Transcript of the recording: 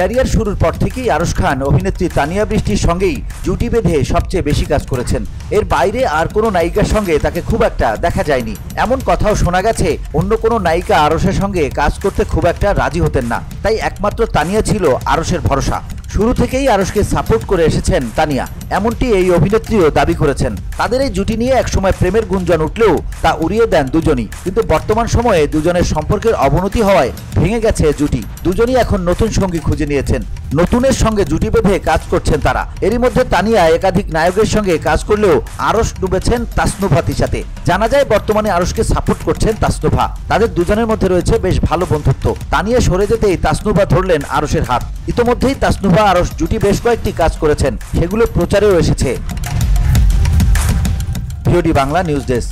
Career শুরুর পর থেকেই আরশ খান অভিনেত্রী তানিয়া বৃষ্টির সঙ্গেই জুটি বেঁধে সবচেয়ে বেশি কাজ করেছেন। এর বাইরে আর কোনো নায়িকার সঙ্গে তাকে খুব একটা দেখা যায়নি। এমন কথাও শোনা গেছে অন্য কোনো নায়িকা আরশের সঙ্গে কাজ করতে খুব একটা রাজি হতেন না, তাই একমাত্র তানিয়া ছিল আরশের ভরসা। শুরু থেকেই আরশকে সাপোর্ট করে এসেছেন তানিয়া, এমনটি এই অভিনেত্রীও দাবি করেছেন। তাদের এই জুটি নিয়ে একসময় প্রেমের গুঞ্জন উঠলেও তা উড়িয়ে দেন দুজনই, কিন্তু বর্তমান সময়ে দুজনের সম্পর্কের অবনতি হওয়ায় ভেঙে গেছে জুটি। দুজনই এখন নতুন সঙ্গী খুঁজে নিয়েছেন, নতুনের সঙ্গে জুটি বেঁধে কাজ করছেন তারা। এরই মধ্যে তানিয়া একাধিক নায়কের সঙ্গে কাজ করলেও আরশ ডুবেছেন তাসনুভা তিশাতে। জানা যায় বর্তমানে আরশকে সাপোর্ট করছেন তাসনুভা। তাদের দুজনের মধ্যে রয়েছে বেশ ভালো বন্ধুত্ব। তানিয়া সরে যেতেই তাসনুভা ধরলেন আরশের হাত। ইতোমধ্যেই তাসনুভা আরশ জুটি বেশ কয়েকটি কাজ করেছেন, সেগুলো প্রচারেও এসেছে। VOD Bangla news desk.